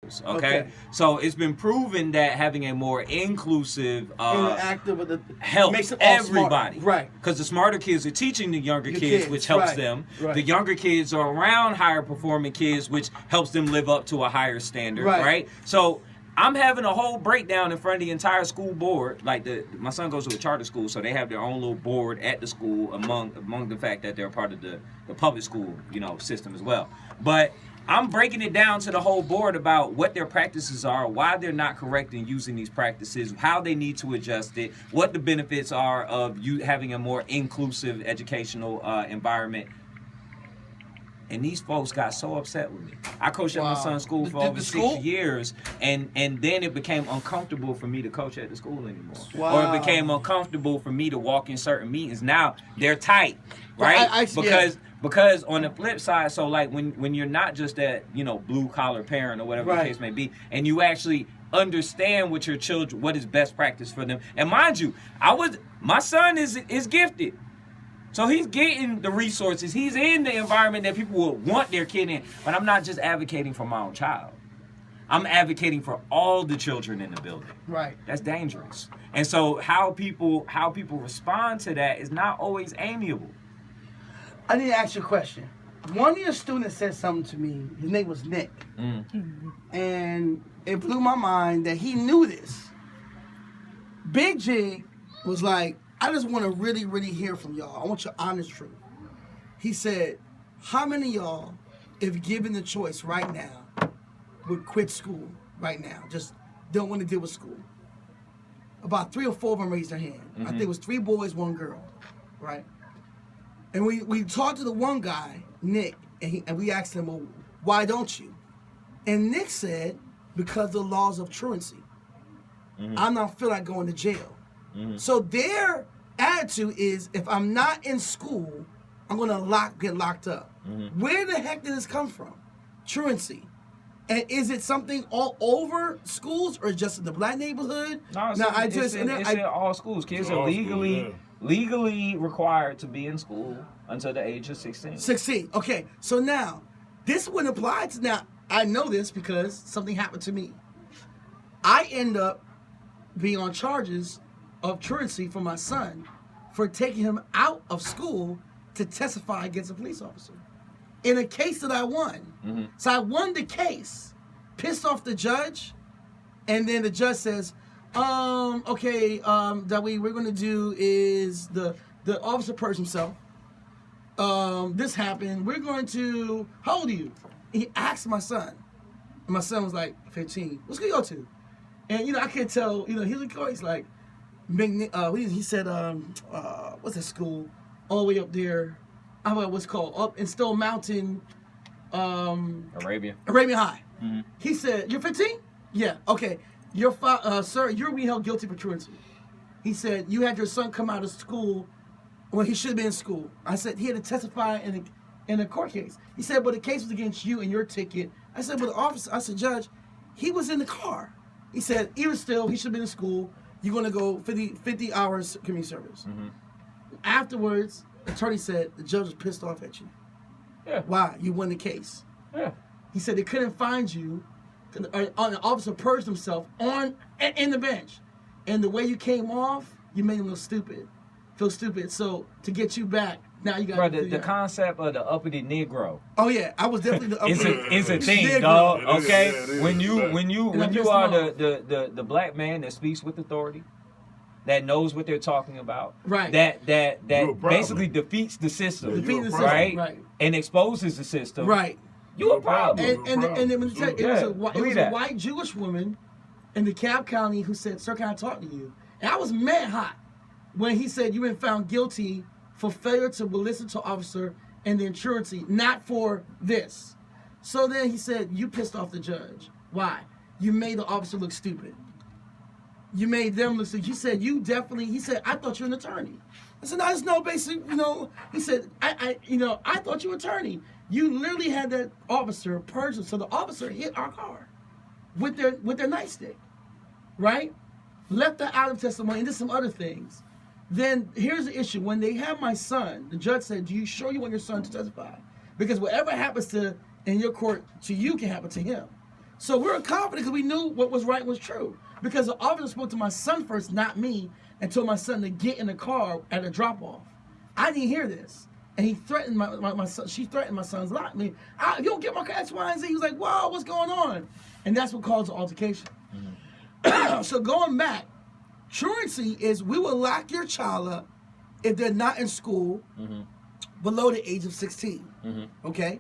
officers. Okay? So it's been proven that having a more inclusive, interactive, helps everybody. Right. Because the smarter kids are teaching the younger kids, which helps them. Right. The younger kids are around higher performing kids, which helps them live up to a higher standard. Right? So I'm having a whole breakdown in front of the entire school board. Like my son goes to a charter school, so they have their own little board at the school among the fact that they're part of the public school, system as well. But I'm breaking it down to the whole board about what their practices are, why they're not correct in using these practices, how they need to adjust it, what the benefits are of you having a more inclusive educational environment. And these folks got so upset with me. I coached at my son's school for over 6 years, and then it became uncomfortable for me to coach at the school anymore. Or it became uncomfortable for me to walk in certain meetings. Now they're tight, right? Because on the flip side, so like when you're not just that blue collar parent or whatever the case may be, and you actually understand what your children, what is best practice for them. And mind you, my son is gifted. So he's getting the resources. He's in the environment that people will want their kid in. But I'm not just advocating for my own child. I'm advocating for all the children in the building. Right. That's dangerous. And so how people respond to that is not always amiable. I need to ask you a question. One of your students said something to me. His name was Nick. And it blew my mind that he knew this. Bigg Jigg was like, I just want to really, really hear from y'all. I want your honest truth. He said, how many of y'all, if given the choice right now, would quit school right now? Just don't want to deal with school. About 3 or 4 of them raised their hand. I think it was 3 boys, 1 girl, right? And we talked to the one guy, Nick, and we asked him, well, why don't you? And Nick said, because of the laws of truancy. I'm not feel like going to jail. So their attitude is, if I'm not in school, I'm going to get locked up. Where the heck did this come from? Truancy. And is it something all over schools or just in the black neighborhood? No, it's in all schools. Kids are legally required to be in school until the age of 16. 16. Okay. So now, this wouldn't apply to now. I know this because something happened to me. I end up being on charges of truancy for my son for taking him out of school to testify against a police officer in a case that I won. So I won the case, pissed off the judge, and then the judge says, okay, Dawid, we're going to do is the officer purged himself. This happened. We're going to, how old are you? He asked my son. And my son was like 15. What school you go to? And, I can't tell, he's like, he said, what's that school? All the way up there. I don't know what's called. Up in Stone Mountain. Arabian High. He said, you're 15? Yeah. Okay. Sir, you're being held guilty for truancy. He said, you had your son come out of school when he should have been in school. I said, he had to testify in a court case. He said, but the case was against you and your ticket. I said, but the officer, I said, Judge, he was in the car. He said, even still, he should have been in school. You're going to go 50 hours community service. Afterwards, the attorney said, the judge was pissed off at you. Yeah. Why? You won the case. Yeah. He said they couldn't find you. The officer purged himself in the bench. And the way you came off, you made him feel stupid. So to get you back, now you got to the concept of the uppity Negro. Oh yeah, I was definitely the uppity. It's a thing, Negro. dog. Okay, Yeah, when you are the black man that speaks with authority, that knows what they're talking about, right? That basically defeats the system, right? And exposes the system, right? You a problem. And then when it was a white Jewish woman in DeKalb County who said, "Sir, can I talk to you?" And I was mad hot when he said you've been found guilty for failure to listen to officer and then truancy, not for this. So then he said, you pissed off the judge. Why? You made the officer look stupid. You made them look stupid. He said, I thought you were an attorney. I said, no, there's no basic, He said, I thought you were an attorney. You literally had that officer purge, so the officer hit our car with their nightstick, right? Left her out of testimony and did some other things. Then here's the issue. When they have my son, the judge said, do you sure you want your son to testify? Because whatever happens in your court to you can happen to him. So we were confident because we knew what was right was true. Because the officer spoke to my son first, not me, and told my son to get in the car at a drop-off. I didn't hear this. And he threatened my son. She threatened my son's life. I mean, if you don't get my car, X, Y, and Z. He was like, whoa, what's going on? And that's what caused the altercation. So going back, truancy is we will lock your child up if they're not in school below the age of 16. Okay?